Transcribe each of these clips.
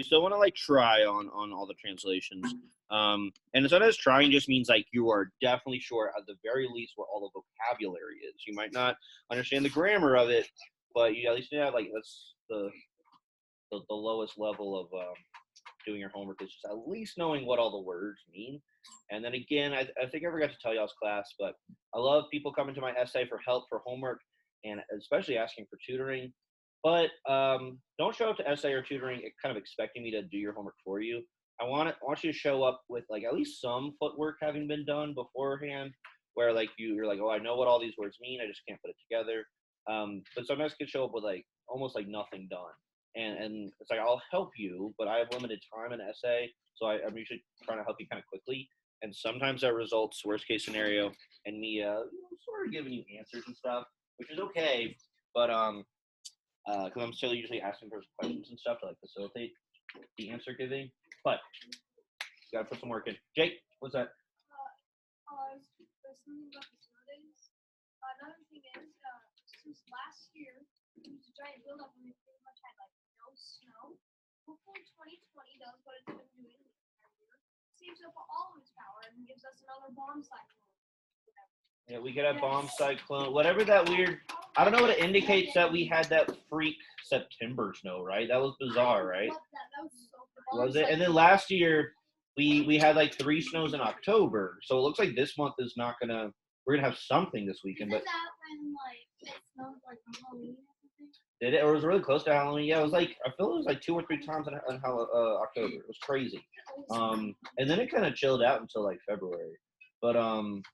still want to like try on all the translations. And sometimes trying just means like you are definitely sure at the very least what all the vocabulary is. You might not understand the grammar of it, but you at least have like that's the lowest level of doing your homework is just at least knowing what all the words mean. And then again, I think I forgot to tell y'all's class, but I love people coming to my essay for help for homework and especially asking for tutoring. But don't show up to essay or tutoring kind of expecting me to do your homework for you. I want you to show up with like at least some footwork having been done beforehand, where like you're like, oh, I know what all these words mean, I just can't put it together. But sometimes can show up with like almost like nothing done. And it's like I'll help you, but I have limited time in essay, so I'm usually trying to help you kind of quickly. And sometimes that results, worst case scenario, in me sort of giving you answers and stuff, which is okay. But because I'm still usually asking for questions and stuff to like facilitate the answer giving. But you gotta put some work in. Jake, what's that? There's something about the snow days. Another thing is, since last year, there was a giant buildup and we pretty much had like no snow. Hopefully 2020 does what it's been doing the entire year. Saves up all of its power and gives us another bomb cyclone. Yeah, we could have bomb cyclone, whatever that weird. I don't know what it indicates that we had that freak September snow, right? That was bizarre, right? That was so Was it? And then last year we had like 3 snows in October, so it looks like this month is not gonna. We're gonna have something this weekend, but. Isn't that when like it snowed like on Halloween or something? Did it? Or it was really close to Halloween? Yeah, it was like I feel it was like 2 or 3 times in October. It was crazy. And then it kind of chilled out until like February. But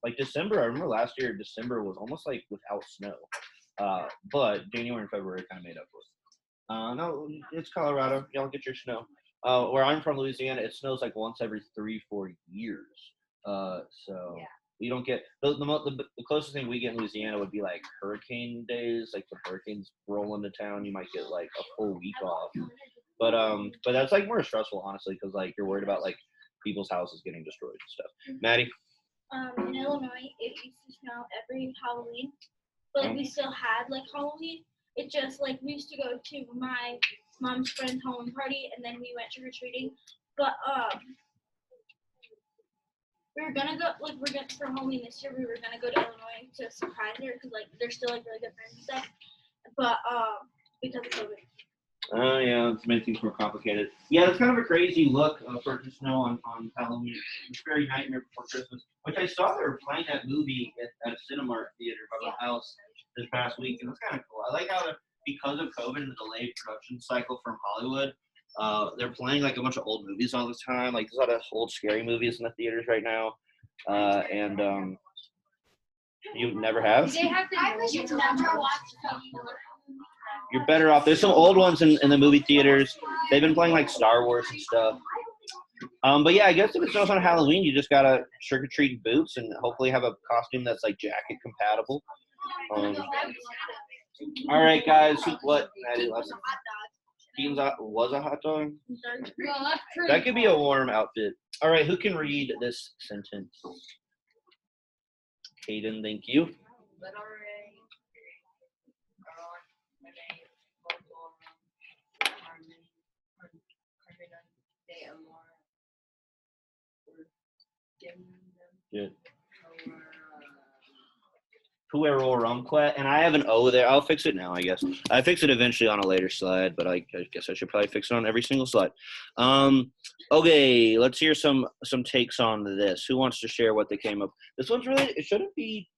like December, I remember last year December was almost like without snow. But January and February kind of made up for it. No, it's Colorado. Y'all get your snow. Where I'm from, Louisiana, it snows like once every 3-4 years. So. Yeah. We don't get the closest thing we get in Louisiana would be like hurricane days, like when hurricanes roll into town, you might get like a full week off. But that's like more stressful, honestly, because like you're worried about like people's houses getting destroyed and stuff. Maddie? In Illinois, it used to snow every Halloween, but like we still had like Halloween. It just like we used to go to my mom's friend's Halloween party, and then we went trick or treating. But we were gonna go for Halloween this year. We were gonna go to Illinois to surprise her because like they're still like really good friends and stuff. But because of COVID. Oh yeah, it's made things more complicated. Yeah, it's kind of a crazy look for the snow on Halloween. It's very Nightmare Before Christmas, which I saw they were playing that movie at a Cinemark theater by my house this past week, and it's kind of cool. I like how because of COVID and the delayed production cycle from Hollywood. They're playing like a bunch of old movies all the time. Like there's a lot of old scary movies in the theaters right now. And you never have? You're better off. There's some old ones in the movie theaters. They've been playing like Star Wars and stuff. But yeah, I guess if it snows on Halloween, you just gotta trick or treat boots and hopefully have a costume that's like jacket compatible. All right, guys. What? Beans was a hot dog? That could be a warm outfit. All right, who can read this sentence? Hayden, thank you. Good. Puerorumque, and I have an O there. I'll fix it now, I guess. I fix it eventually on a later slide, but I guess I should probably fix it on every single slide. Okay, let's hear some takes on this. Who wants to share what they came up? This one's really, it shouldn't be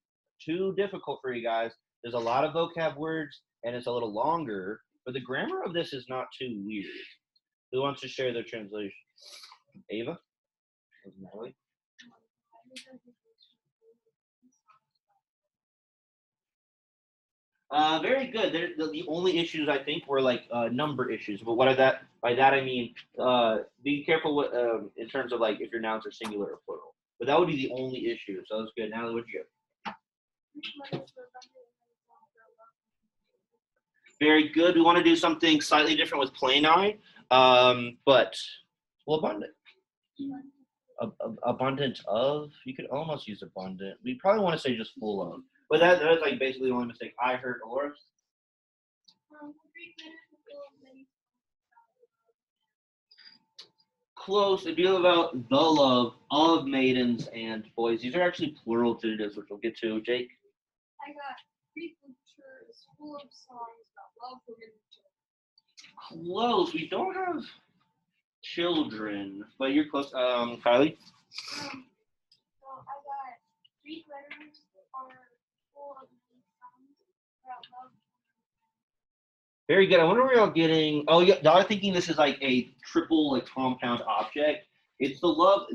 too difficult for you guys. There's a lot of vocab words, and it's a little longer, but the grammar of this is not too weird. Who wants to share their translation? Ava? Natalie? Very good. The only issues I think were like number issues. But what are that? By that I mean be careful with, in terms of like if your nouns are singular or plural. But that would be the only issue. So that's good. Natalie, what'd you get? Very good. We want to do something slightly different with plain eye, but well, abundant. Abundant of. You could almost use abundant. We probably want to say just full of. But that's like basically the only mistake I heard. Dolores? Close. They deal about the love of maidens and boys. These are actually plural genitives, which we'll get to. Jake? I got Greek literature is full of songs about love, women, and children. Close. We don't have children, but you're close. Kylie? So I got Greek letters are full of many songs about love. Very good. I wonder where y'all getting. Oh, yeah. Y'all are thinking this is like a triple, like compound object. It's the love.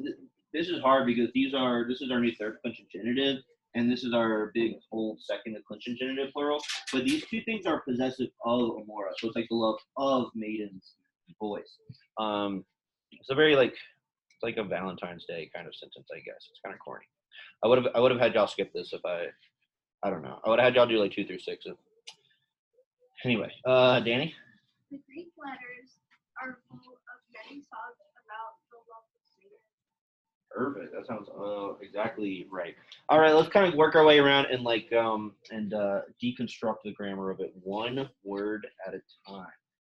This is hard because this is our new third declension genitive, and this is our big whole second declension genitive plural. But these two things are possessive of amora, so it's like the love of maidens and boys. It's a very it's like a Valentine's Day kind of sentence, I guess. It's kind of corny. I would have had y'all skip this if I don't know. I would have had y'all do like 2 through 6. Anyway, Danny? The Greek letters are full of many songs about the love of maidens. Perfect. That sounds exactly right. All right, let's kind of work our way around and deconstruct the grammar of it one word at a time.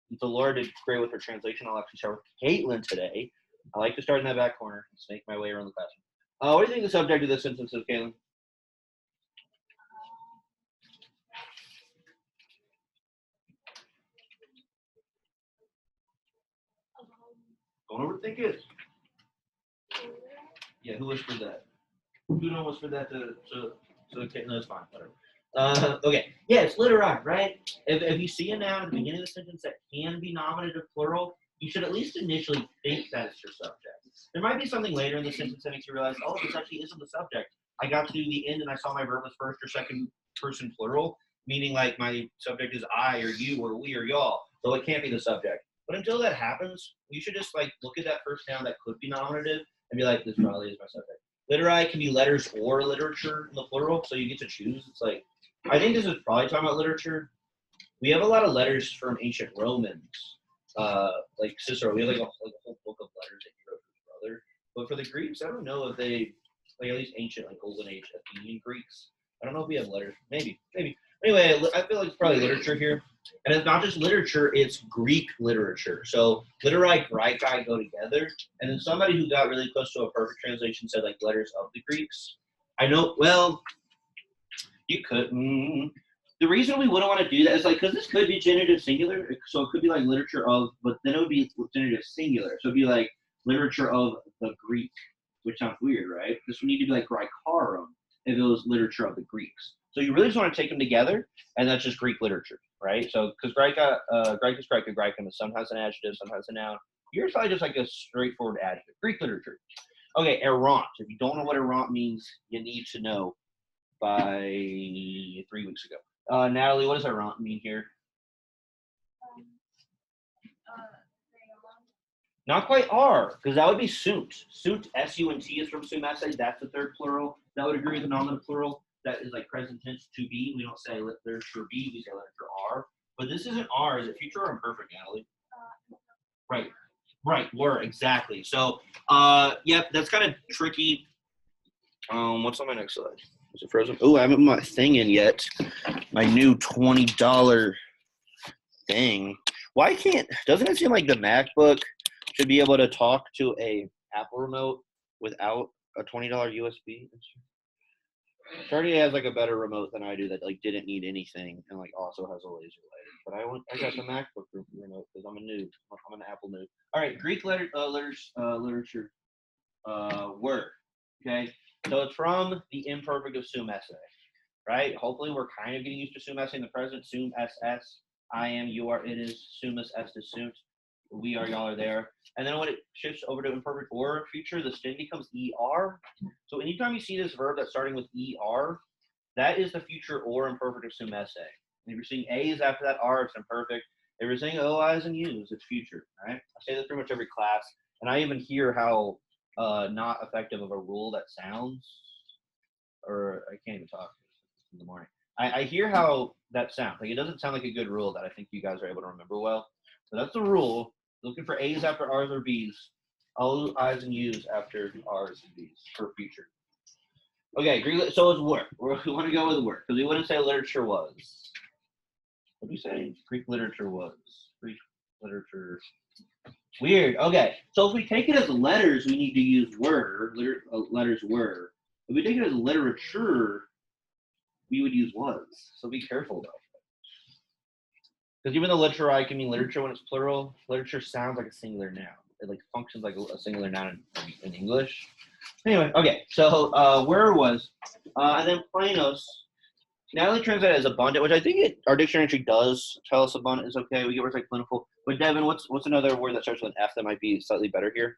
Since Laura did great with her translation, I'll actually start with Caitlin today. I like to start in that back corner and snake my way around the classroom. What do you think the subject of this sentence is, Caitlin? Don't overthink it. Yeah, who whispered that? Who don't whisper that okay, no, it's fine, whatever. Okay, yeah, it's literati, right? If you see a noun at the beginning of the sentence that can be nominative plural, you should at least initially think that it's your subject. There might be something later in the sentence that makes you realize, oh, this actually isn't the subject. I got to the end and I saw my verb was first or second person plural, meaning like my subject is I or you or we or y'all, so it can't be the subject. But until that happens, you should just like look at that first noun that could be nominative and be like, this probably is my subject. Literati can be letters or literature in the plural, so you get to choose. It's like, I think this is probably talking about literature. We have a lot of letters from ancient Romans, like Cicero. We have like a whole book of letters that he wrote to his brother. But for the Greeks, I don't know if they, like at least ancient, like Golden Age Athenian Greeks, I don't know if we have letters. Maybe. Anyway, I feel like it's probably literature here. And it's not just literature, it's Greek literature. So literati, Graekai go together. And then somebody who got really close to a perfect translation said like letters of the Greeks. I know, well, you could. The reason we wouldn't want to do that is like, because this could be genitive singular. So it could be like literature of, but then it would be genitive singular. So it'd be like literature of the Greek, which sounds weird, right? This would need to be like Graecarum if it was literature of the Greeks. So you really just want to take them together, and that's just Greek literature, right? So because Graecus, Graecum sometimes an adjective, sometimes a noun. Yours probably just like a straightforward adjective. Greek literature. Okay, errant. If you don't know what errant means, you need to know by 3 weeks ago. Natalie, what does errant mean here? Not quite R, because that would be sunt. Sunt, S-U-N-T is from sum esse. That's the third plural. That would agree with the nominative plural. That is like present tense to be. We don't say literature be, we say literature are. But this isn't R. Is it future or imperfect, Natalie? Right, were, exactly. So, yep, that's kind of tricky. What's on my next slide? Is it frozen? Oh, I haven't put my thing in yet. My new $20 thing. Why doesn't it seem like the MacBook should be able to talk to a Apple remote without a $20 USB? It already has like a better remote than I do that like didn't need anything and like also has a laser light. But I got the MacBook remote because I'm a noob. I'm an Apple noob. All right, Greek literature word. Okay, so it's from the imperfect of sum esse, right? Hopefully we're kind of getting used to sum esse in the present. Sum ss, I am, you are, it is. Sumus est is sunt. We are, y'all are there. And then when it shifts over to imperfect or future, the stem becomes er. So anytime you see this verb that's starting with er, that is the future or imperfect of sum esse. And if you're seeing a is after that r, it's imperfect. If you're saying o, i's, and u's, it's future. Right? I say this pretty much every class, and I even hear how not effective of a rule that sounds. Or I can't even talk in the morning. I hear how that sounds. Like it doesn't sound like a good rule that I think you guys are able to remember well. So that's the rule. Looking for A's after R's or B's. All I's and U's after R's and B's for future. Okay, so it's work. We want to go with work because we wouldn't say literature was. What do we say? Greek literature was. Literature. Weird. Okay, so if we take it as letters, we need to use were. Letters were. If we take it as literature, we would use was. So be careful though. Because even though literature can mean literature when it's plural, literature sounds like a singular noun. It like functions like a singular noun in English. Anyway, okay, so where was, and then planos. Natalie translated as abundant, which I think our dictionary entry does tell us abundant is okay. We get words like plentiful. But Devin, what's another word that starts with an F that might be slightly better here?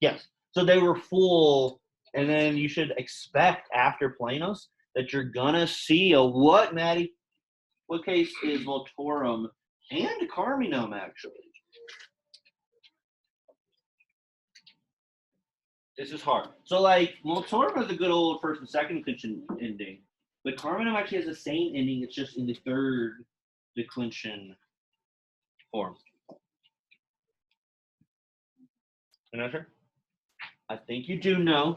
Yes. So they were full, and then you should expect after planos that you're gonna see a what, Maddie? What case is multorum and carminum actually? This is hard. So like multorum has a good old first and second declension ending, but carminum actually has the same ending. It's just in the third declension form. You're not sure? I think you do know.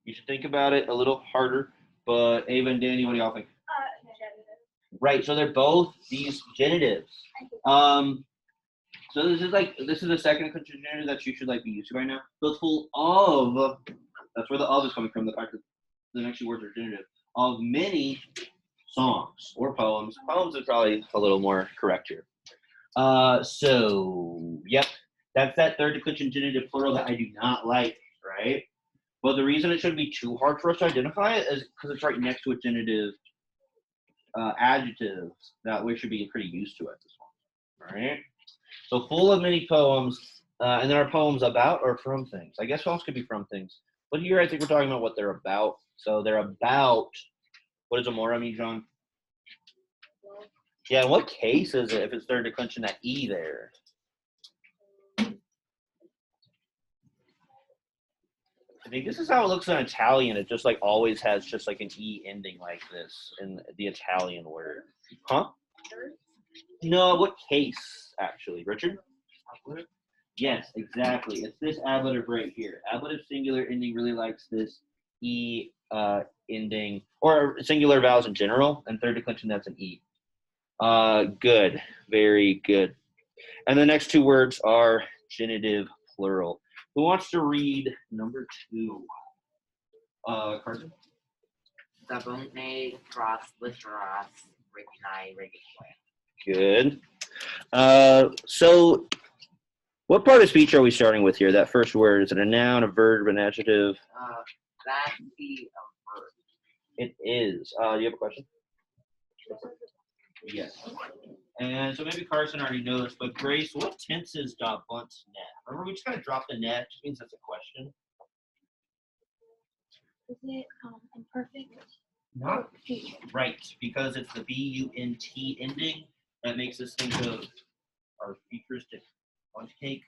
You should think about it a little harder. But Ava and Danny, what do y'all think? Right. So they're both these genitives. So this is the second declension genitive that you should like be used to right now. So it's full of. That's where the of is coming from. The fact that the next two words are genitive of many songs or poems. Poems is probably a little more correct here. So yep, that's that third declension genitive plural that I do not like, right? But the reason it shouldn't be too hard for us to identify it is because it's right next to a genitive adjective that we should be pretty used to at this one. All right. So full of many poems, and there are poems about or from things. I guess poems could be from things, but here I think we're talking about what they're about. So they're about. What does amora mean, John? Yeah, in what case is it if it's third declension that E there? I think this is how it looks in Italian. It just like always has just like an E ending like this in the Italian word. Huh? No, what case actually, Richard? Yes, exactly. It's this ablative right here. Ablative singular ending really likes this E ending, or singular vowels in general, and third declension that's an E. Good, very good. And the next two words are genitive plural. Who wants to read number 2? Carson? Sabone, cross, literas, regni, regni. Good. So what part of speech are we starting with here? That first word, is it a noun, a verb, an adjective? That be a verb. It is. Do you have a question? Yes. And so maybe Carson already knows, but Grace, what tense is da bunt net? Remember, we just kind of dropped the net, which means that's a question. Is it imperfect? Not right, because it's the B-U-N-T ending that makes us think of our futuristic bunch cake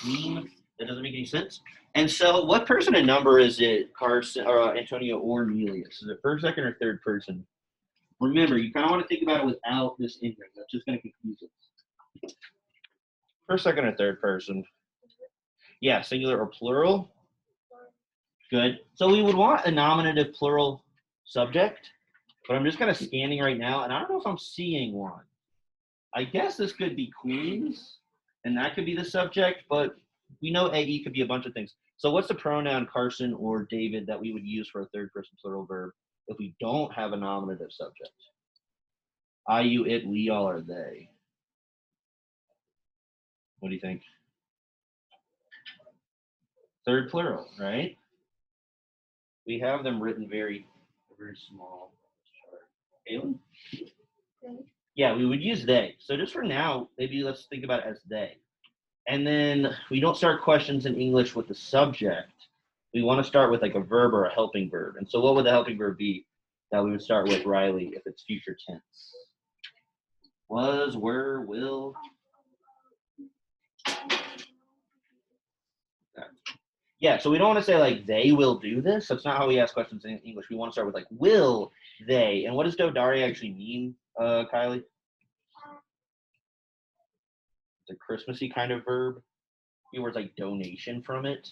meme. That doesn't make any sense. And so what person and number is it, Carson, or Antonio, or Nelius? Is it first, second, or third person? Remember, you kind of want to think about it without this ending. That's just going to confuse us. First, second, or third person? Yeah, singular or plural? Good. So we would want a nominative plural subject, but I'm just kind of scanning right now, and I don't know if I'm seeing one. I guess this could be queens, and that could be the subject, but we know AE could be a bunch of things. So what's the pronoun, Carson or David, that we would use for a third person plural verb if we don't have a nominative subject? I, you, it, we, all, or they? What do you think? Third plural, right? We have them written very, very small. Kaylin? Yeah, we would use they. So just for now, maybe let's think about it as they. And then we don't start questions in English with the subject. We want to start with like a verb or a helping verb. And so what would the helping verb be that we would start with, Riley, if it's future tense? Was, were, will. Yeah, so we don't want to say like they will do this. That's not how we ask questions in English. We want to start with like will they. And what does dodari actually mean, Kylie? It's a Christmassy kind of verb. The word's like donation from it.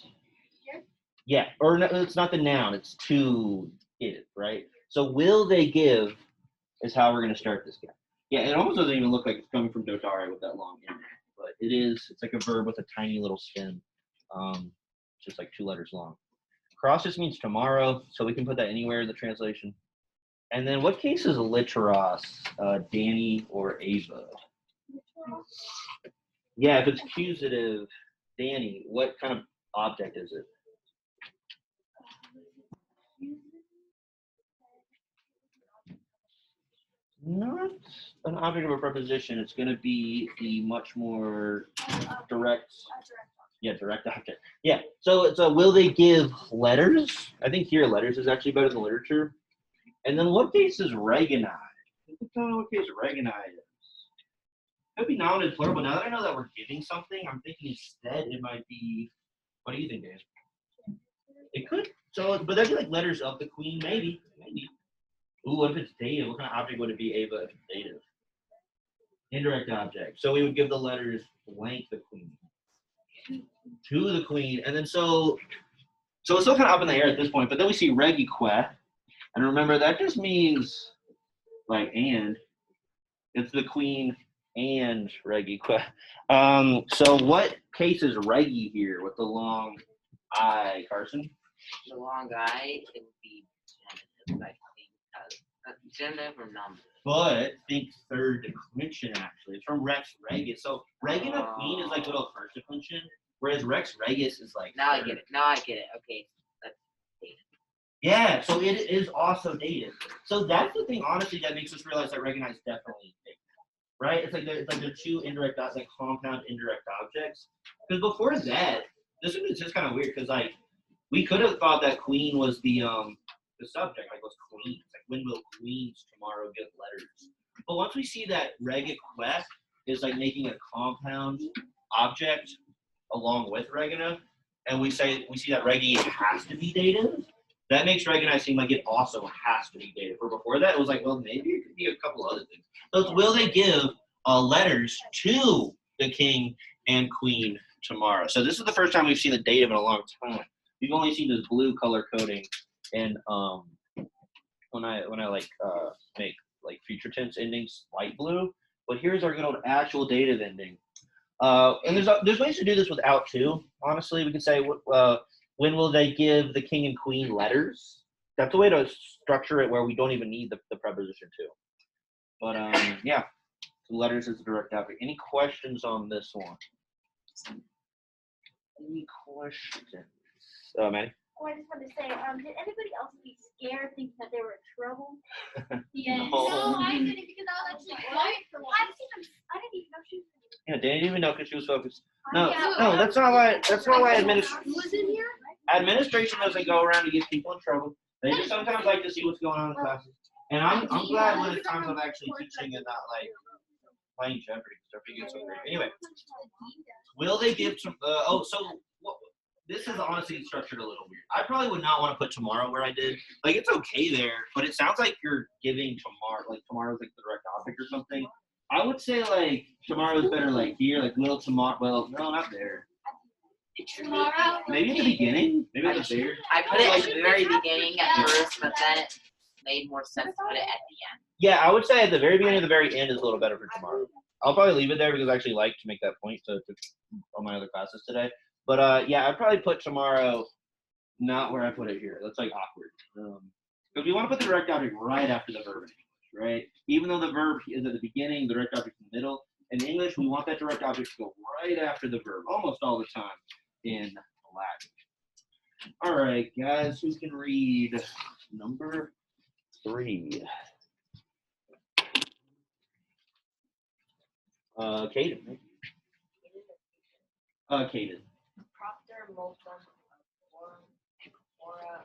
Yeah, or no, it's not the noun. It's to give, right? So will they give is how we're going to start this guy. Yeah, it almost doesn't even look like it's coming from dodari with that long end. but it's like a verb with a tiny little stem, just like 2 letters long. Cross just means tomorrow, so we can put that anywhere in the translation. And then what case is literos, Danny or Ava? Yeah, if it's accusative, Danny, what kind of object is it? Not an object of a preposition. It's going to be the much more direct. Yeah, direct object. Yeah. So will they give letters? I think here letters is actually better than literature. And then what case is regoni? I don't know what case regoni is. It could be nominative plural, but now that I know that we're giving something, I'm thinking instead it might be. What do you think, Dave? It could. So, but that'd be like letters of the queen, maybe. Ooh, what if it's dative? What kind of object would it be, Ava, if it's dative? Indirect object. So we would give the letters blank the queen. To the queen. And then so it's still kind of up in the air at this point, but then we see regique. And remember, that just means like and. It's the queen and regique. So what case is regi here with the long I, Carson? The long I, it would be genitive, I think, because genitive or number. But think third declension, actually. It's from Rex Regis. So reg and a queen is like little first declension, whereas Rex Regis is like Now third. I get it. Now I get it. Okay. That's dated. Yeah, so it is also dated. So that's the thing, honestly, that makes us realize that regoni is definitely dated. Right? It's like the 2 indirect, like compound indirect objects. Because before that, this is just kind of weird because like we could have thought that queen was the subject, like what's queens? Like when will queens tomorrow get letters? But once we see that regique is like making a compound object along with regina, and we see that regi has to be dative, that makes regoni seem like it also has to be dative. Or before that, it was like, well, maybe it could be a couple other things. So will they give letters to the king and queen tomorrow? So this is the first time we've seen the dative in a long time. We've only seen this blue color coding, and when I like make like future tense endings light blue. But here's our good old actual dative ending. And there's ways to do this without too. Honestly, we can say when will they give the king and queen letters? That's a way to structure it where we don't even need the preposition to. But yeah, letters is a direct object. Any questions on this one? Any questions? Maddie? Oh, I just wanted to say, did anybody else be scared thinking that they were in trouble? Yes. No, I didn't because I was actually quiet for a while. I didn't even know she was. Yeah, Danny didn't even know because she was focused. No, Yeah. no, that's not why. That's not why Who was in here? administration doesn't go around to get people in trouble. They just sometimes like to see what's going on in classes. And I'm glad when it's times I'm actually teaching and not like playing Jeopardy. Jeopardy gets so great. Anyway, will they give some? This is honestly structured a little weird. I probably would not want to put tomorrow where I did. Like, it's okay there, but it sounds like you're giving tomorrow, like tomorrow's like the direct object or something. I would say like tomorrow is better like here, like will tomorrow. Well, no, not there. Tomorrow. Maybe at the beginning. Maybe at the there. I put it at the very beginning at first, but then it made more sense to put it at the end. Yeah, I would say at the very beginning or the very end is a little better for tomorrow. I'll probably leave it there because I actually like to make that point to on my other classes today. But yeah, I'd probably put tomorrow not where I put it here. That's like awkward. Because we want to put the direct object right after the verb in English, right? Even though the verb is at the beginning, the direct object in the middle. In English, we want that direct object to go right after the verb, almost all the time in Latin. All right, guys, who can read number 3? Caden. Caden. Propter multum ora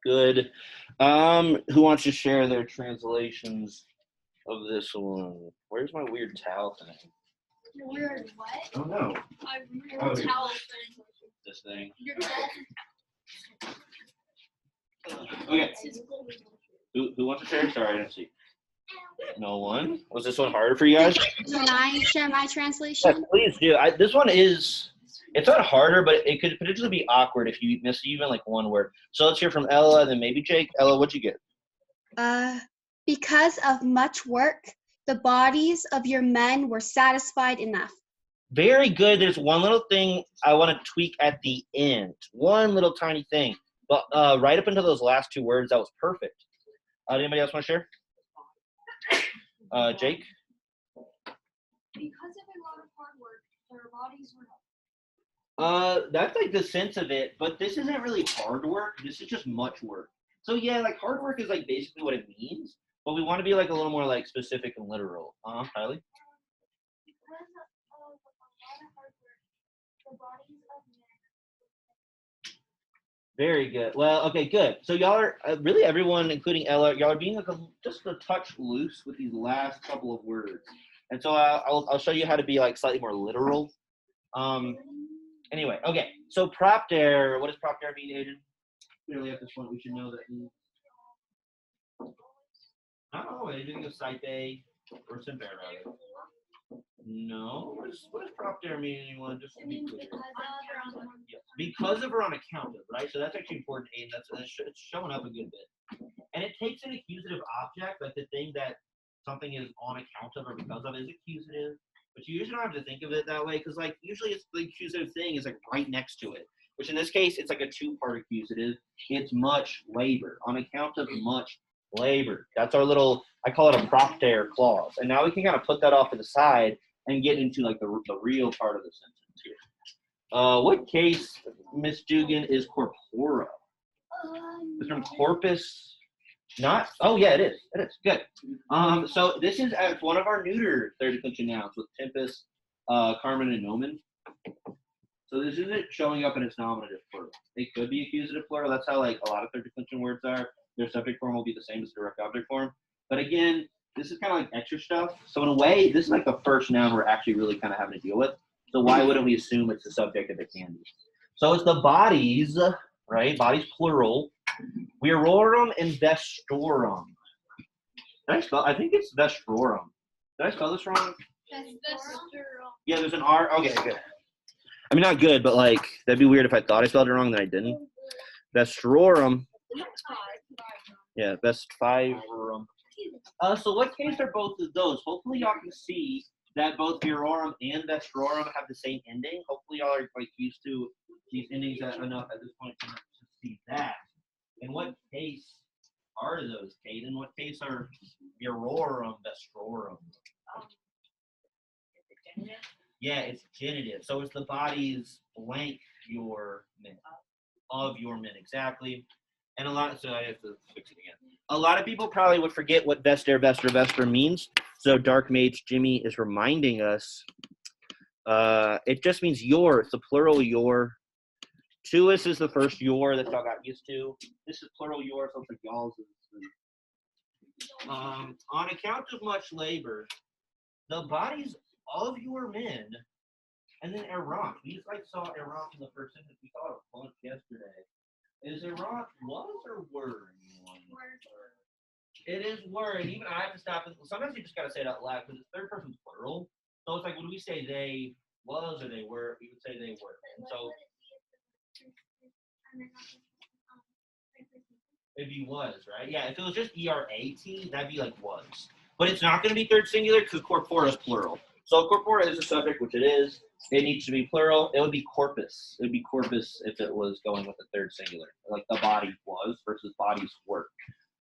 Good. Who wants to share their translations of this one? Where's my weird towel thing? Weird what? Oh no. Weird towel thing. This thing. Your Okay. Who wants to share? Sorry, I didn't see. No one. Was this one harder for you guys? Can I share my Yes, translation? please do. This one is. It's not harder, but it could potentially be awkward if you miss even like one word. So let's hear from Ella, then maybe Jake. Ella, what'd you get? Because of much work, the bodies of your men were satisfied enough. Very good. There's one little thing I want to tweak at the end. One little tiny thing. But right up until those last two words, that was perfect. Anybody else want to share? Jake? Because of a lot of hard work, their bodies were healthy. That's like the sense of it, but this isn't really hard work. This is just much work. So yeah, like hard work is like basically what it means, but we want to be like a little more like specific and literal. Kylie? Because of a lot of hard work, the bodies of men. Very good. Well, okay, good. So y'all are really everyone, including Ella, y'all are being like just a touch loose with these last couple of words, and so I'll show you how to be like slightly more literal. Anyway, okay. So propter. What does propter mean, Aiden? Clearly, at this point, we should know that. Oh, anything of Saipe or Simpera. No. What does propter mean, anyone? Just to be clear. Yes. Because of or on account of, right? So that's actually important, Aiden. It's showing up a good bit. And it takes an accusative object, like the thing that something is on account of or because of is accusative. But you usually don't have to think of it that way because, like, usually it's the accusative thing is like right next to it. Which in this case, it's like a two-part accusative. It's much labor. On account of much labor. That's our little, I call it a propter clause. And now we can kind of put that off to the side and get into like the real part of the sentence here. What case, Miss Dugan, is corpora? It's from corpus. Not, oh yeah, it is. It is. Good. So this is one of our neuter third declension nouns with tempest, Carmen, and nomen. So this isn't showing up in its nominative plural. It could be accusative plural. That's how like a lot of third declension words are. Their subject form will be the same as direct object form. But again, this is kind of like extra stuff. So in a way, this is like the first noun we're actually really kind of having to deal with. So why wouldn't we assume it's the subject if it can be? So it's the bodies, right? Bodies plural. Virorum and vestrorum. Did I spell? I think it's vestrorum. Did I spell this wrong? Yeah, there's an R. Okay, good. I mean, not good, but like that'd be weird if I thought I spelled it wrong and I didn't. Vestrorum. Yeah, vestivarum. So what case are both of those? Hopefully y'all can see that both virorum and vestrorum have the same ending. Hopefully y'all are like used to these endings enough at this point to see that. In what case are those, Kate? In what case are virorum, vestrorum? Is it genitive? Yeah, it's genitive. So it's the body's blank your men. Of your men, exactly. And so I have to fix it again. A lot of people probably would forget what vestra means. So Dark Mage Jimmy is reminding us. It just means your. It's the plural your. Tuus is the first your that y'all got used to. This is plural your, so it's like y'all's. On account of much labor, the bodies of your men, and then errant. We just like saw errant in the first sentence. We saw it a bunch yesterday. Is errant was or were? It is were, and even I have to stop. Sometimes you just gotta say it out loud because it's third person plural. So it's like when we say they was or they were, we would say they were. And so it'd be was, right? Yeah, if it was just ERAT, that'd be like was. But it's not going to be third singular because corpora is plural. So corpora is a subject, which it is. It needs to be plural. It would be corpus. It would be corpus if it was going with the third singular, like the body was versus bodies were.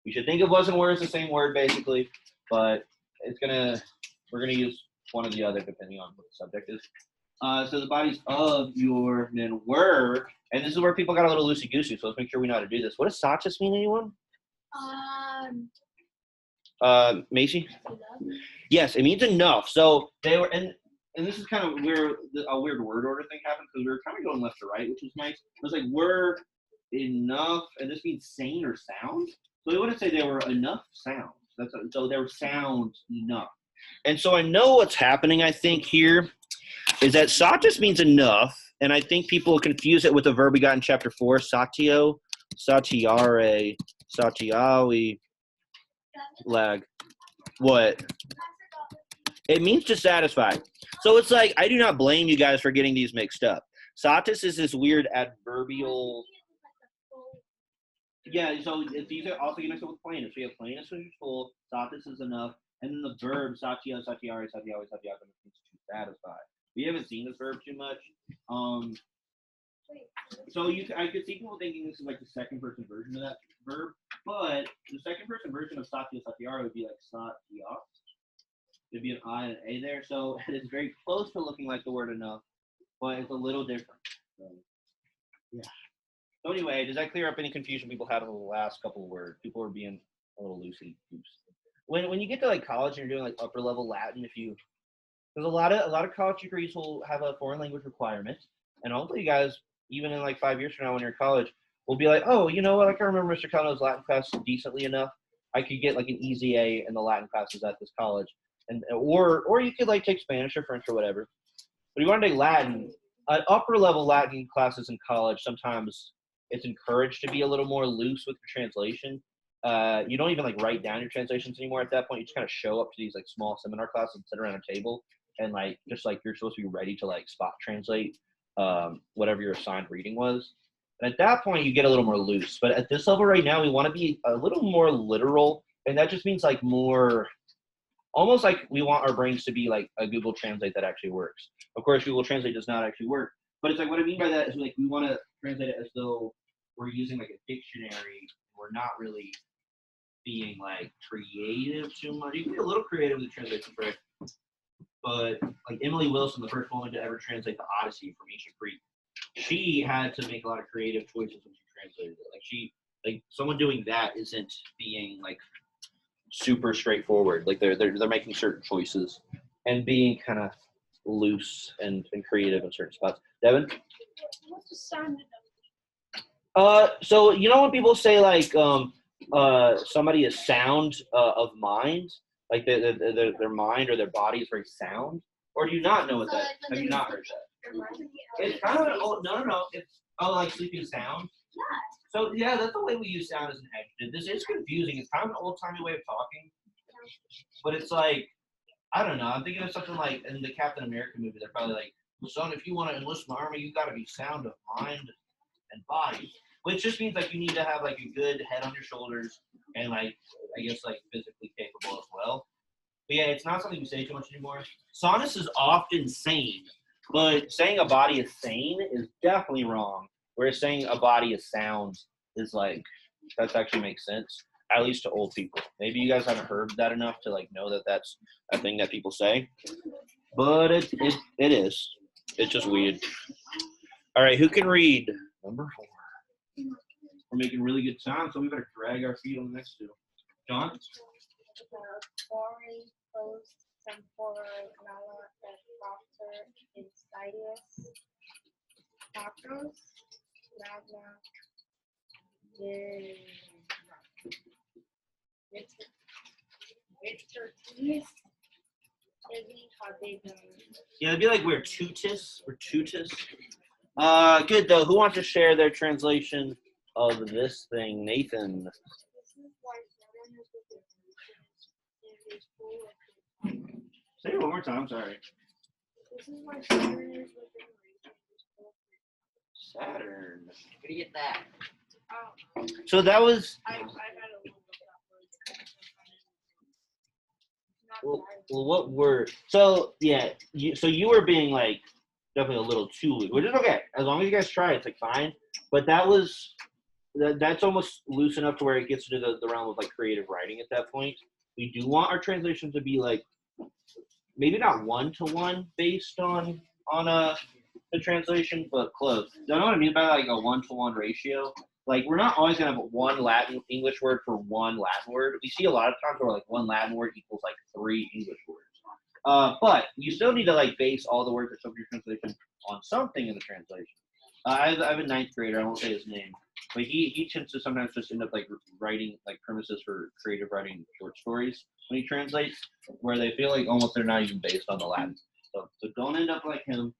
We should think of was and were as the same word, basically, but we're gonna use one or the other depending on what the subject is. So the bodies of your men were, and this is where people got a little loosey-goosey, so let's make sure we know how to do this. What does satis mean, anyone? Macy? Yes, it means enough. So they were, and this is kind of where a weird word order thing happened because we were kind of going left to right, which was nice. It was like were enough, and this means sane or sound. So we wouldn't say they were enough sounds. So they were sound enough. And so I know what's happening, I think, here is that satis means enough, and I think people confuse it with the verb we got in chapter 4, satio, satiare, satiawi, lag. What? It means to satisfy. So it's like, I do not blame you guys for getting these mixed up. Satis is this weird adverbial. Yeah, so these are also you mix it with plaintiff. So you have plaintiff, which is full, satis is enough, and then the verb satya, satyari, satyavi, satyaka means to satisfy. We haven't seen this verb too much. Wait, So I could see people thinking this is like the second person version of that verb, but the second person version of satya, satyari would be like satya. There'd be an I and an A there, so it's very close to looking like the word enough, but it's a little different. So, yeah. So anyway, does that clear up any confusion people had on the last couple of words? People were being a little loosey goose. When you get to like college and you're doing like upper level Latin, there's a lot of college degrees will have a foreign language requirement, and hopefully you guys, even in like 5 years from now when you're in college, will be like, oh, you know what? I can remember Mr. Cano's Latin class decently enough. I could get like an easy A in the Latin classes at this college, and or you could like take Spanish or French or whatever. But you want to take Latin, upper level Latin classes in college, sometimes it's encouraged to be a little more loose with your translation. You don't even like write down your translations anymore at that point. You just kind of show up to these like small seminar classes and sit around a table and like just like you're supposed to be ready to like spot translate whatever your assigned reading was. And at that point, you get a little more loose. But at this level right now, we want to be a little more literal, and that just means like more, almost like we want our brains to be like a Google Translate that actually works. Of course, Google Translate does not actually work, but it's like what I mean by that is like we want to translate it as though we're using like a dictionary. We're not really being like creative too much. You can be a little creative with the translation, right? But like Emily Wilson, the first woman to ever translate the Odyssey from ancient Greek, she had to make a lot of creative choices when she translated it. Like someone doing that isn't being like super straightforward. Like they're making certain choices and being kind of loose and creative in certain spots. Devin? what's the sound So you know when people say like somebody is sound of mind, like their mind or their body is very sound, or do you not know what that? Have you not heard that? It's kind of an old, no. It's like sleeping sound. So yeah, that's the way we use sound as an adjective. This is confusing. It's kind of an old-timey way of talking, but it's like I don't know. I'm thinking of something like in the Captain America movie. They're probably like, "Son, if you want to enlist in the army, you got to be sound of mind and body," which just means like you need to have like a good head on your shoulders and like I guess like physically capable as well. But yeah, it's not something we say too much anymore. Sonus is often sane, but saying a body is sane is definitely wrong. Whereas saying a body is sound is like that actually makes sense, at least to old people. Maybe you guys haven't heard that enough to like know that that's a thing that people say, but it is. It's just weird. All right, who can read number 4? We're making really good time, so we better drag our feet on the next two. John? Foreign post tempora mala et propter insidious Patros magna Virtutis ibi habegum. Yeah, it'd be like we're tutus. Good though. Who wants to share their translation of this thing, Nathan? This is why Saturn is within reason and is full of Say it one more time. Sorry. This is why Saturn is within reason and is full of Saturn. Where do you get that? I don't know. So that was. I've had a little bit of that Well, what were so yeah? You were being like definitely a little too loose, which is okay as long as you guys try. It's like fine, but that's almost loose enough to where it gets into the realm of like creative writing at that point. We do want our translation to be like maybe not 1-to-1 based on the translation, but close. You know what I mean by like a 1-to-1 ratio? Like we're not always gonna have one Latin English word for one Latin word. We see a lot of times where like one Latin word equals like 3 English words. But you still need to like base all the words that show up in your translation on something in the translation. I have a 9th grader. I won't say his name, but he tends to sometimes just end up like writing like premises for creative writing short stories when he translates, where they feel like almost they're not even based on the Latin. So don't end up like him.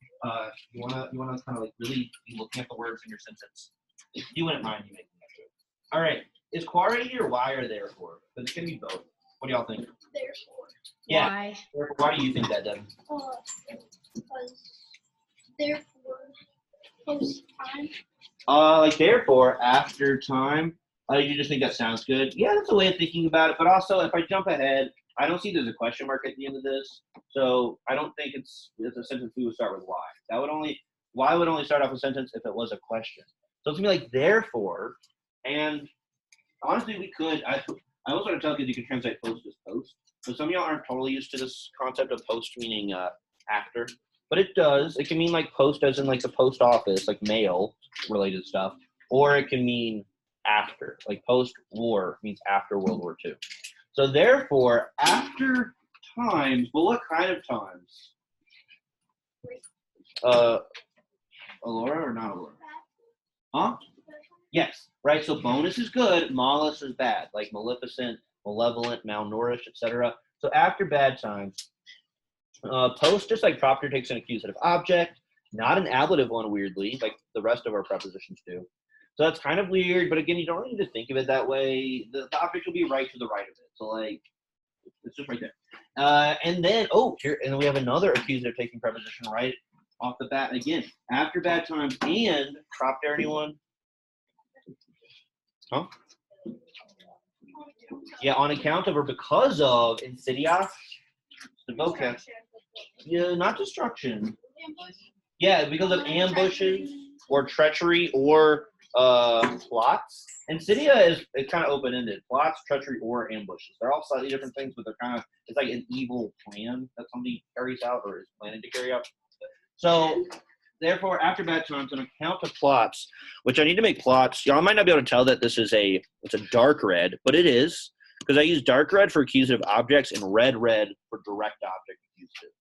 You wanna kind of like really be looking at the words in your sentence. If you wouldn't mind you making that joke. All right, is quare or why or therefore? Because it can be both. What do y'all think? Therefore. Yeah. Why? Why do you think that, Devin? Because therefore, post time. Like therefore, after time. You just think that sounds good? Yeah, that's a way of thinking about it. But also, if I jump ahead, I don't see there's a question mark at the end of this, so I don't think it's a sentence we would start with why. Why would only start off a sentence if it was a question. So it's gonna be like therefore, and honestly, we could. I was going to tell you can translate post as post. So some of y'all aren't totally used to this concept of post meaning after, but it does. It can mean like post as in like the post office, like mail related stuff, or it can mean after, like post war means after World War II. So therefore, after times, but what kind of times? Alora or not Alora? Huh? Yes, right. So bonus is good, malus is bad, like maleficent, malevolent, malnourished, etc. So after bad times, post just like propter takes an accusative object, not an ablative one, weirdly, like the rest of our prepositions do. So that's kind of weird, but again, you don't need to think of it that way. The object will be right to the right of it. So like, it's just right there. And then, here, and then we have another accusative taking preposition right off the bat. Again, after bad times and propter, anyone? Huh? Yeah, on account of or because of insidia, the vocab. Yeah, not destruction. Yeah, because of ambushes or treachery or plots. Insidia is kind of open-ended. Plots, treachery, or ambushes. They're all slightly different things, but they're kind of, it's like an evil plan that somebody carries out or is planning to carry out. So therefore, after bad times, on account of plots, which I need to make plots. Y'all might not be able to tell that this is it's a dark red, but it is, because I use dark red for accusative objects and red for direct object accusative.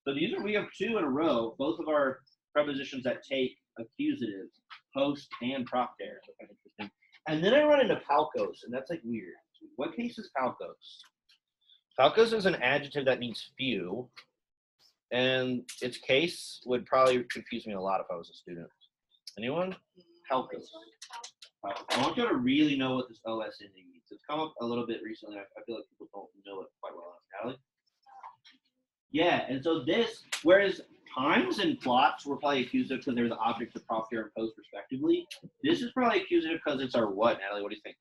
So we have two in a row, both of our prepositions that take accusatives, post and propter. So kind of interesting. And then I run into palkos, and that's like weird. What case is palkos? Palkos is an adjective that means few. And its case would probably confuse me a lot if I was a student. Anyone? Help us. I want you to really know what this OS ending means. It's come up a little bit recently. I feel like people don't know it quite well enough. Natalie? Yeah, and so whereas times and plots were probably accusative because they're the objects of propter and post respectively, this is probably accusative because it's our what, Natalie? What do you think?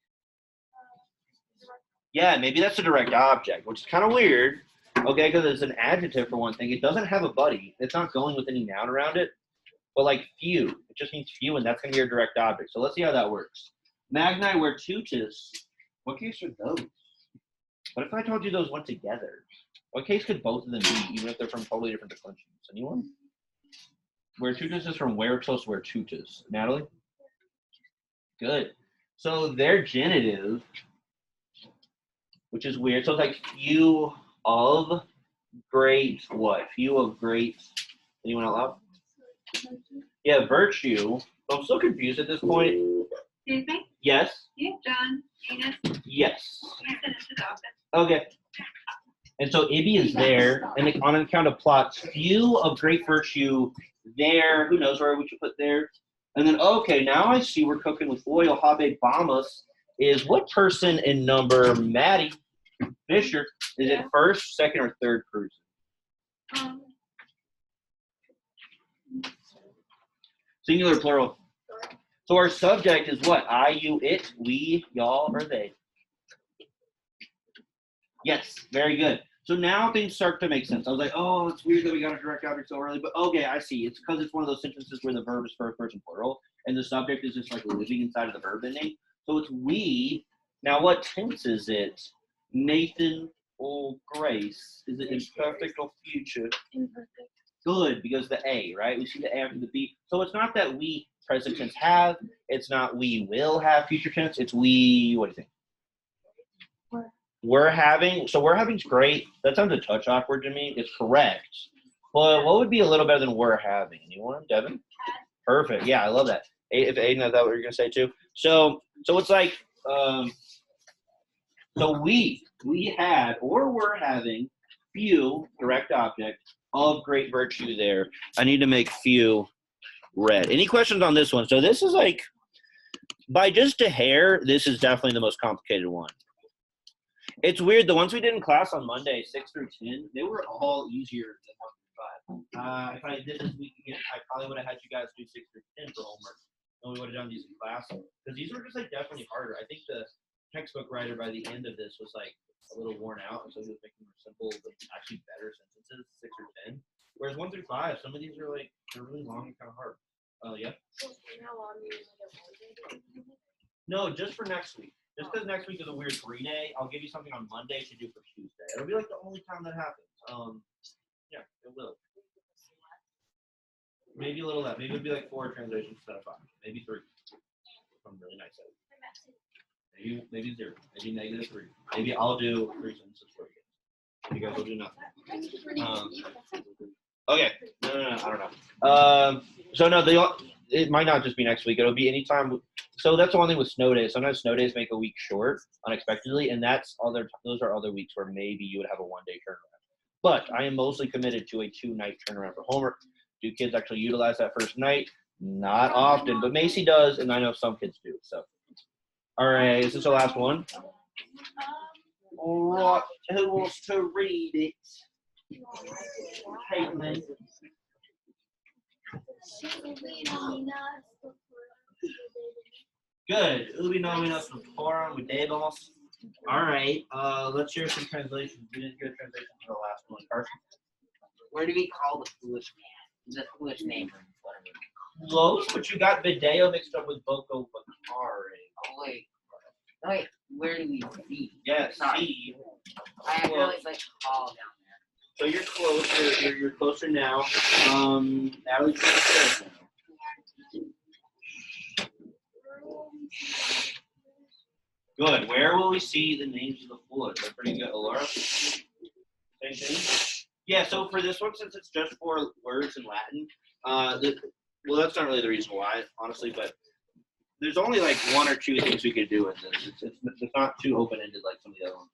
Yeah, maybe that's a direct object, which is kind of weird. Okay, because it's an adjective for one thing. It doesn't have a buddy. It's not going with any noun around it. But like few, it just means few, and that's going to be your direct object. So let's see how that works. Magni virtutis. What case are those? What if I told you those went together? What case could both of them be, even if they're from totally different declensions? Anyone? Virtutis is from vertus virtutis. Natalie? Good. So their genitive, which is weird. So it's like few of great what? Few of great. Anyone out loud? Yeah, virtue. So I'm so confused at this point. Excuse me? Yes. You, John, Enos, Yes. you sent it to the office. Okay. And so Ibby is there, and on account of plots, few of great virtue there. Who knows where we should put there? And then, okay, now I see we're cooking with oil. Habe Bamas is what person in number? Maddie Fisher. Is it first, second, or third person? Singular, plural. So our subject is what? I, you, it, we, y'all, or they? Yes, very good. So now things start to make sense. I was like, oh, it's weird that we got a direct object so early, but okay, I see. It's because it's one of those sentences where the verb is first person plural, and the subject is just like living inside of the verb ending. So it's we. Now what tense is it? Nathan or Grace? Is it imperfect or future? Imperfect. Good, because the A, right? We see the A after the B. So it's not that we present tense have. It's not we will have future tense. It's we, what do you think? We're having. So we're having's great. That sounds a touch awkward to me. It's correct. But what would be a little better than we're having? Anyone? Devin? Perfect. Yeah, I love that. If Aiden, is that what you're going to say too? So it's like, so we had or we're having few direct object of great virtue there. I need to make few red. Any questions on this one? So this is like, by just a hair, this is definitely the most complicated one. It's weird. The ones we did in class on Monday, 6 through 10, they were all easier than 1 through 5. If I did this week again, I probably would have had you guys do 6 through 10 for homework. and we would have done these in class because these were just like definitely harder. I think the textbook writer by the end of this was like a little worn out, and so he was making more simple but actually better sentences, 6 or 10. Whereas 1 through 5, some of these are like they're really long and kind of hard. Yeah. So from now on, you're gonna get one. No, just for next week. Just because next week is a weird 3-day, I'll give you something on Monday to do for Tuesday. It'll be like the only time that happens. Yeah, it will. Maybe a little less. Maybe it'll be like 4 translations instead of 5. Maybe 3. I'm really nice at it. Maybe 0. Maybe -3. Maybe I'll do 3 sentences for you. You guys will do nothing. Okay. No, I don't know. So no, it might not just be next week. It'll be anytime. So that's the one thing with snow days. Sometimes snow days make a week short unexpectedly, and those are other weeks where maybe you would have a 1-day turnaround. But I am mostly committed to a 2-night turnaround for homework. Do kids actually utilize that first night? Not often, but Macy does, and I know some kids do. So, all right, is this the last one? All right, who wants to read it? Caitlin. Good. Ubi nominas forum with Davos. All right. Let's share some translations. We didn't get a translation for the last one. Carson. Where do we call the foolish man? The foolish neighbor. Whatever. Close, but you got Video mixed up with Boko Bakare. Oh wait. Wait. Where do we see? Yeah, Sorry. see. I have really like call down there. So you're close. You're closer now. Natalie's closer now. Good. Where will we see the names of the foolish? That's pretty good. Laura? Same thing? Yeah, so for this one, since it's just 4 words in Latin, well, that's not really the reason why, honestly, but there's only like 1 or 2 things we could do with this. It's not too open-ended like some of the other ones.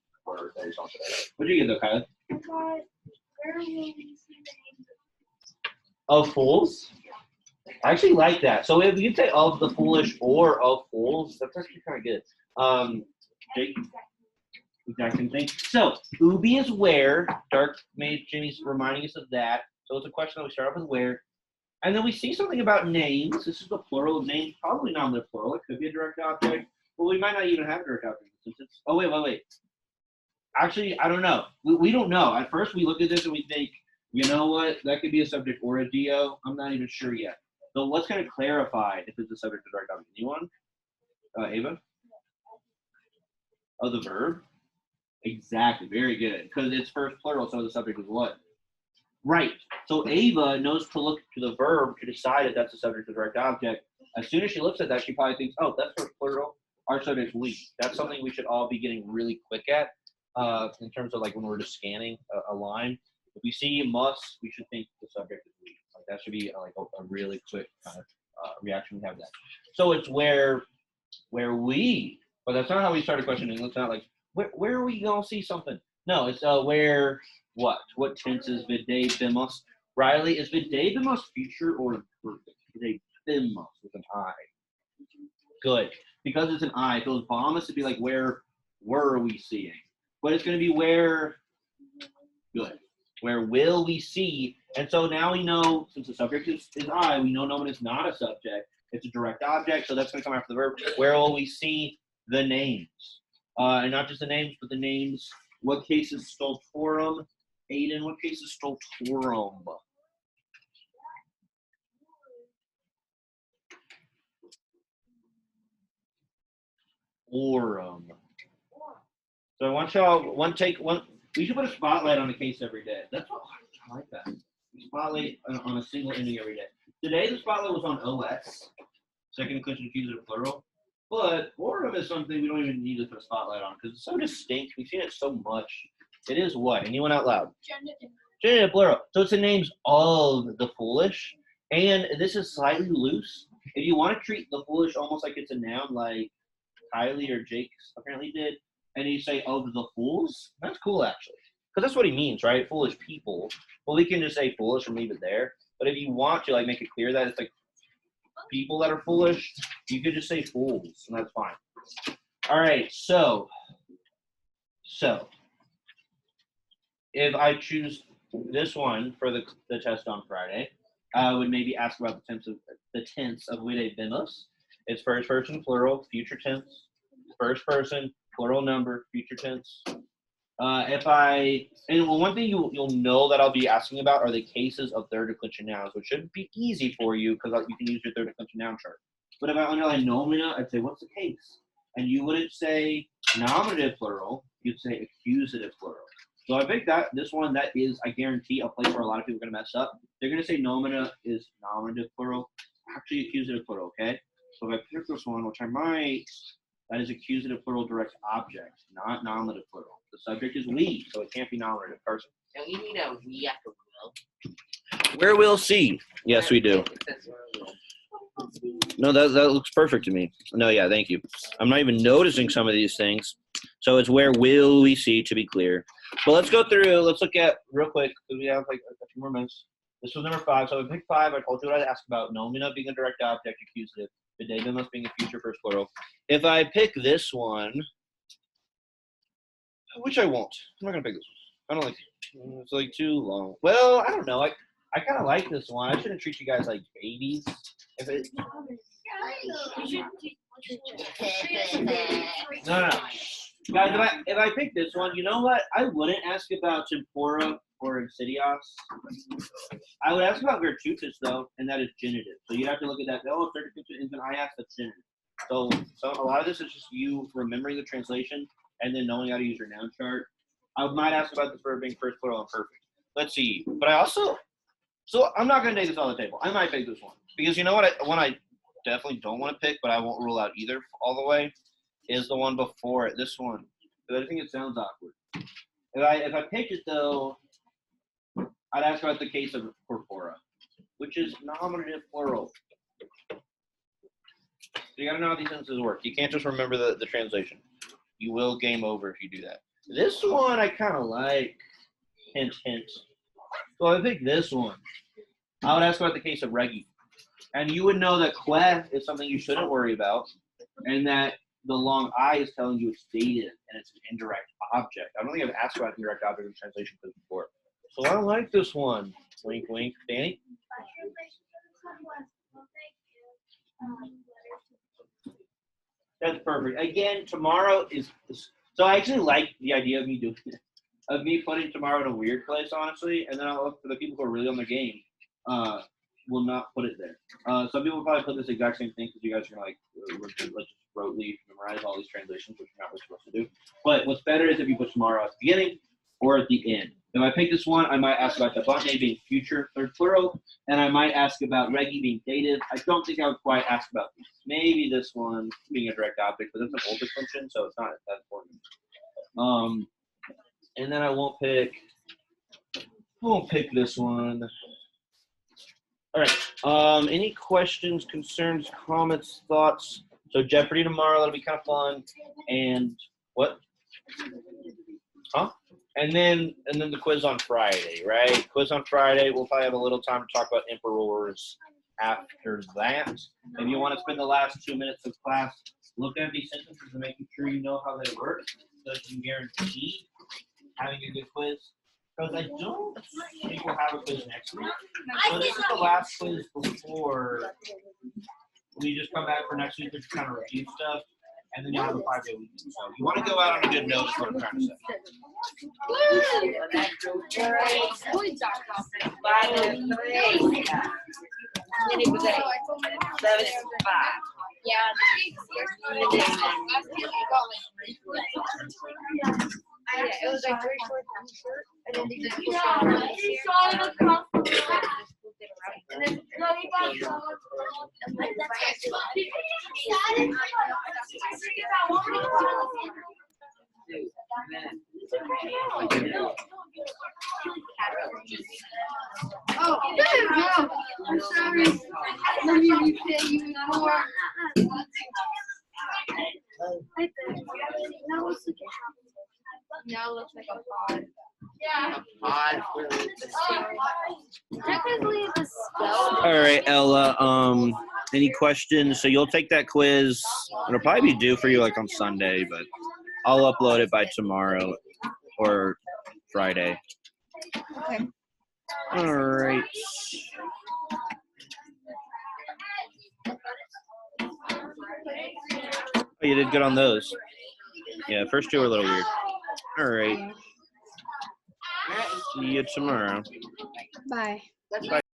What do you get though, Kylie? Where will we see the names Of fools? I actually like that. So if you say of the foolish or of fools, that's actually kind of good. Jake? Exact same thing. So Ubi is where. Dark made Jimmy's reminding us of that. So it's a question that we start off with where. And then we see something about names. This is the plural of names. Probably not the plural. It could be a direct object. But we might not even have a direct object. Since it's, oh, wait. Actually, I don't know. We don't know. At first, we look at this and we think, you know what? That could be a subject or a DO. I'm not even sure yet. So what's going to clarify if it's a subject or direct object? Anyone? Ava? Oh, the verb? Exactly. Very good. Because it's first plural, so the subject is what? Right. So Ava knows to look to the verb to decide if that's a subject or direct object. As soon as she looks at that, she probably thinks, oh, that's first plural. Our subject is we. That's something we should all be getting really quick at in terms of like when we're just scanning a line. If we see must, we should think the subject is we. Like that should be like a really quick kind of reaction we have to that. So it's where we, but that's not how we started questioning. It's not like, where are we going to see something? No, it's where, what? What tense is vide bimus? Riley, is vide bimus future or imperfect? Vide bimus with an I. Good. Because it's an I, if it was bombus, it'd be like, where were we seeing? But it's going to be where, good. Where will we see? And so now we know, since the subject is I, we know no one is not a subject. It's a direct object, so that's going to come after the verb. Where will we see the names? And not just the names, but the names. What case is stultorum? Aiden, what case is stultorum? Orum. So I want y'all, we should put a spotlight on a case every day. That's what, I like that. Spotlight on a single ending every day. Today the spotlight was on OS, second declension accusative plural. But Orum is something we don't even need to put a spotlight on because it's so distinct. We've seen it so much. It is what? Anyone out loud? Genitive plural. So it's the names of the foolish. And this is slightly loose. If you want to treat the foolish almost like it's a noun, like Kylie or Jake apparently did, and you say of the fools, that's cool actually. Because that's what he means, right? Foolish people. Well, we can just say foolish and leave it there. But if you want to like make it clear that it's like people that are foolish, you could just say fools, and that's fine. All right, so if I choose this one for the test on Friday, I would maybe ask about the tense of vide bimus, It's first person plural, future tense. First person plural number, future tense. One thing you'll know that I'll be asking about are the cases of third declension nouns, which should be easy for you because you can use your third declension noun chart. But if I underline nomina, I'd say, what's the case? And you wouldn't say nominative plural, you'd say accusative plural. So I think that this one, that is, I guarantee, a place where a lot of people are going to mess up. They're going to say nomina is nominative plural, actually accusative plural, okay? So if I pick this one, which I might, that is accusative plural direct object, not nominative plural. The subject is we, so it can't be nominative person. And we need a we after will. Where we'll see. Yes, we do. It says where will. No, that looks perfect to me. No, yeah, thank you. I'm not even noticing some of these things. So it's where will we see, to be clear. But let's go through, let's look at real quick, because we have like a few more minutes. This was number 5. So I picked 5. I told you what I'd ask about. Nomina being a direct object, accusative. Videmus being a future first plural. If I pick this one, which I won't. I'm not going to pick this one. I don't like it. It's like too long. Well, I don't know. I kind of like this one. I shouldn't treat you guys like babies. If it, no. Guys, if I pick this one, you know what? I wouldn't ask about tempora or insidious. I would ask about virtutus, though, and that is genitive. So you'd have to look at that. Oh, third declension infant, I asked that's genitive. So a lot of this is just you remembering the translation and then knowing how to use your noun chart. I might ask about the verb being first plural and perfect. Let's see. But I also, so I'm not going to take this on the table. I might pick this one. Because you know what? One I definitely don't want to pick, but I won't rule out either all the way, is the one before it. This one. Because I think it sounds awkward. If I pick it, though, I'd ask about the case of corpora, which is nominative plural. So you got to know how these sentences work. You can't just remember the translation. You will game over if you do that. This one I kind of like. Hint, hint. So I pick this one. I would ask about the case of regi. And you would know that que is something you shouldn't worry about, and that the long I is telling you it's dative and it's an indirect object. I don't think I've asked about indirect object in translation before. So I don't like this one. Wink, wink. Danny? That's perfect. Again, tomorrow is so I actually like the idea of me doing it. Of me putting tomorrow in a weird place, honestly, and then I'll look for the people who are really on the game. Will not put it there. Some people probably put this exact same thing because you guys are like, let's just rotely memorize all these translations, which you're not really supposed to do. But what's better is if you put tomorrow at the beginning or at the end. If I pick this one, I might ask about the Dabante being future third plural, and I might ask about regi being dative. I don't think I would quite ask about maybe this one being a direct object, but it's an old declension, so it's not that important. And then I won't pick this one. All right. Any questions, concerns, comments, thoughts? So Jeopardy tomorrow, that'll be kind of fun. And what? Huh? And then the quiz on Friday, right? Quiz on Friday. We'll probably have a little time to talk about emperors after that. If you want to spend the last 2 minutes of class looking at these sentences and making sure you know how they work, so you can guarantee having a good quiz. Because I don't think we'll have a quiz next week. So this is the last quiz before we just come back for next week to kind of review stuff, and then you'll have a 5-day weekend. So you want to go out on a good note is what I'm trying to say. 5-5. Yeah, it was like very short, and then they just put it around here. And then oh, no, I'm sorry. Let me repay you more. Now it looks like a pod. Yeah. Technically, it's a spell. All right, Ella. Any questions? So you'll take that quiz. It'll probably be due for you like on Sunday, but I'll upload it by tomorrow or Friday. Okay. All right. you did good on those. Yeah, first two were a little weird. All right. Yeah. See you tomorrow. Bye.